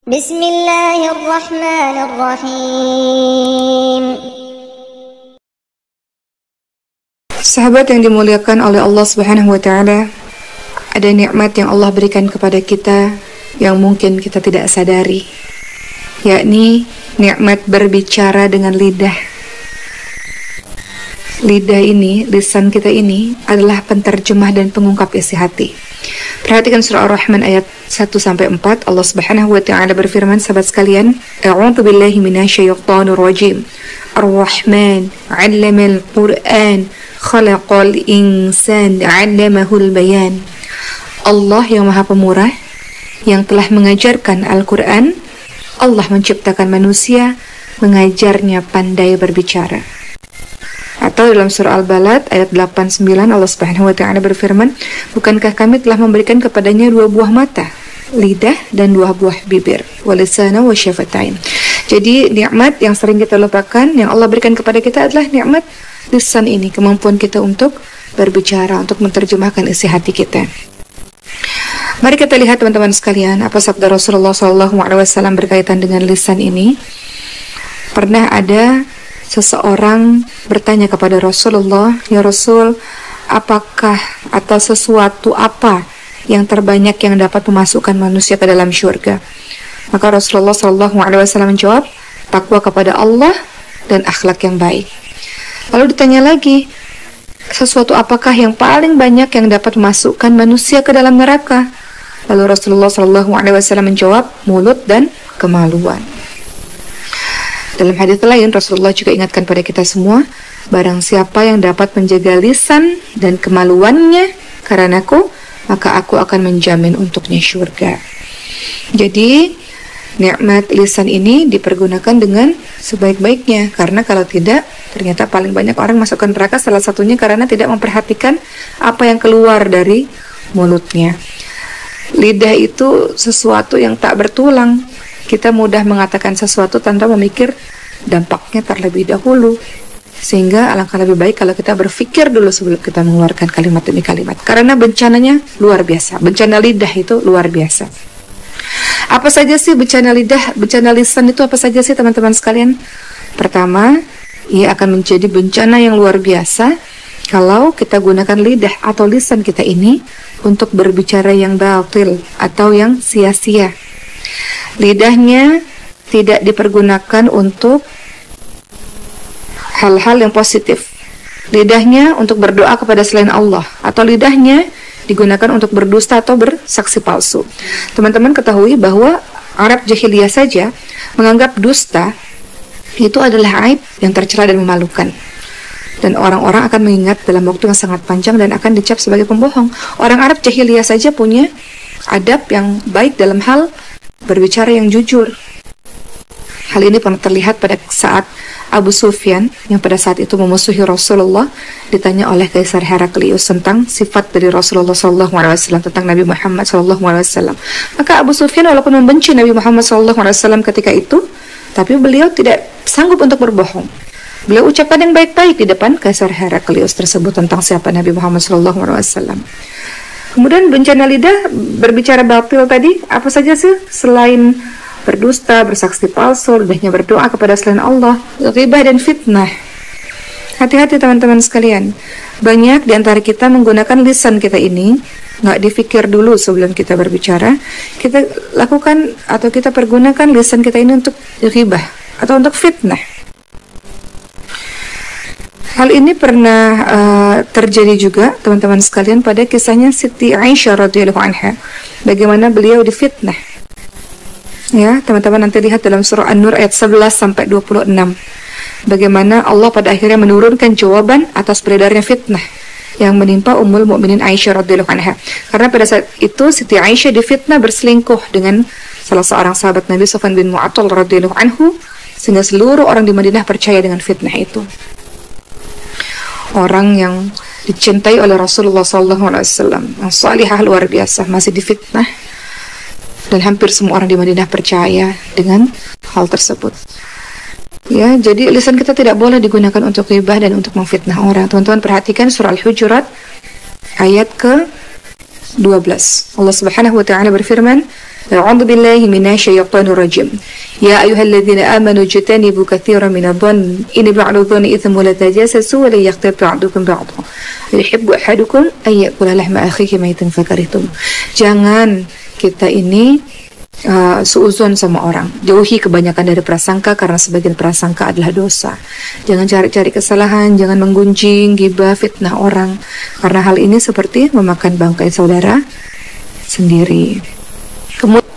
Bismillahirrahmanirrahim. Sahabat yang dimuliakan oleh Allah Subhanahu wa taala, ada nikmat yang Allah berikan kepada kita yang mungkin kita tidak sadari, yakni nikmat berbicara dengan lidah. Lidah ini, lisan kita ini adalah penterjemah dan pengungkap isi hati. Perhatikan surah Ar-Rahman ayat 1-4. Allah Subhanahu wa taala berfirman, sahabat sekalian, A'udzu billahi minasyaitonir rajim. Ar-Rahman 'allamal Qur'an, khalaqal insan 'allamahul bayan. Allah yang Maha Pemurah, yang telah mengajarkan Al-Qur'an. Allah menciptakan manusia, mengajarnya pandai berbicara. Atau dalam surah Al-Balad ayat 8-9 Allah Subhanahu wa taala berfirman, bukankah kami telah memberikan kepadanya 2 buah mata, lidah dan 2 buah bibir, walisana wa syafatain. Jadi nikmat yang sering kita lupakan yang Allah berikan kepada kita adalah nikmat lisan ini, kemampuan kita untuk berbicara, untuk menerjemahkan isi hati kita. Mari kita lihat teman-teman sekalian apa sabda Rasulullah SAW berkaitan dengan lisan ini. Pernah ada seseorang bertanya kepada Rasulullah, ya Rasul, apakah atau sesuatu apa yang terbanyak yang dapat memasukkan manusia ke dalam syurga? Maka Rasulullah SAW menjawab, takwa kepada Allah dan akhlak yang baik. Lalu ditanya lagi, sesuatu apakah yang paling banyak yang dapat memasukkan manusia ke dalam neraka? Lalu Rasulullah SAW menjawab, mulut dan kemaluan. Dalam hadis lain, Rasulullah juga ingatkan pada kita semua, barang siapa yang dapat menjaga lisan dan kemaluannya karenaku, maka aku akan menjamin untuknya syurga. Jadi, nikmat lisan ini dipergunakan dengan sebaik-baiknya, karena kalau tidak, ternyata paling banyak orang masuk ke neraka, salah satunya karena tidak memperhatikan apa yang keluar dari mulutnya. Lidah itu sesuatu yang tak bertulang. Kita mudah mengatakan sesuatu tanpa memikir dampaknya terlebih dahulu. Sehingga alangkah lebih baik kalau kita berpikir dulu sebelum kita mengeluarkan kalimat demi kalimat. Karena bencananya luar biasa. Bencana lidah itu luar biasa. Apa saja sih bencana lidah, bencana lisan itu apa saja sih teman-teman sekalian? Pertama, ia akan menjadi bencana yang luar biasa kalau kita gunakan lidah atau lisan kita ini untuk berbicara yang batil atau yang sia-sia. Lidahnya tidak dipergunakan untuk hal-hal yang positif. Lidahnya untuk berdoa kepada selain Allah, atau lidahnya digunakan untuk berdusta atau bersaksi palsu. Teman-teman ketahui bahwa Arab jahiliyah saja menganggap dusta itu adalah aib yang tercela dan memalukan. Dan orang-orang akan mengingat dalam waktu yang sangat panjang dan akan dicap sebagai pembohong. Orang Arab jahiliyah saja punya adab yang baik dalam hal berbicara yang jujur. Hal ini pernah terlihat pada saat Abu Sufyan yang pada saat itu memusuhi Rasulullah ditanya oleh Kaisar Heraklius tentang sifat dari Rasulullah SAW, tentang Nabi Muhammad SAW. Maka Abu Sufyan walaupun membenci Nabi Muhammad SAW ketika itu, tapi beliau tidak sanggup untuk berbohong. Beliau ucapkan yang baik-baik di depan Kaisar Heraklius tersebut tentang siapa Nabi Muhammad SAW. Kemudian bencana lidah, berbicara batil tadi, apa saja sih selain berdusta, bersaksi palsu, lidahnya berdoa kepada selain Allah, ghibah dan fitnah. Hati-hati teman-teman sekalian. Banyak di antara kita menggunakan lisan kita ini, nggak dipikir dulu sebelum kita berbicara. Kita lakukan atau kita pergunakan lisan kita ini untuk ghibah atau untuk fitnah. Hal ini pernah terjadi juga teman-teman sekalian pada kisahnya Siti Aisyah radhiyallahu anha, bagaimana beliau difitnah. Ya, teman-teman nanti lihat dalam surah An-Nur ayat 11-26. Bagaimana Allah pada akhirnya menurunkan jawaban atas beredarnya fitnah yang menimpa Ummul Mukminin Aisyah radhiyallahu anha. Karena pada saat itu Siti Aisyah difitnah berselingkuh dengan salah seorang sahabat Nabi Sufyan bin Mu'attal radhiyallahu anhu, sehingga seluruh orang di Madinah percaya dengan fitnah itu. Orang yang dicintai oleh Rasulullah SAW, yang salihah luar biasa, masih difitnah, dan hampir semua orang di Madinah percaya dengan hal tersebut. Ya, jadi lisan kita tidak boleh digunakan untuk ghibah dan untuk memfitnah orang. Teman-teman perhatikan surah Al-Hujurat ayat ke-12. Allah Subhanahu wa taala berfirman, A'udzu billahi minasyaitonir rajim. Ya ayyuhalladzina amanu jtanibu katsiran minadh-dhanni inna ba'da dhanni itsmun la tajassasu wa la yaghtab ba'dukum ba'dhan. Yuhibbu ahadukum ay ya'kula lahma akhihi maytan fakarihtum. Jangan kita ini suuzon sama orang. Jauhi kebanyakan dari prasangka karena sebagian prasangka adalah dosa. Jangan cari-cari kesalahan, jangan menggunjing, gibah, fitnah orang. Karena hal ini seperti memakan bangkai saudara sendiri. Kemudian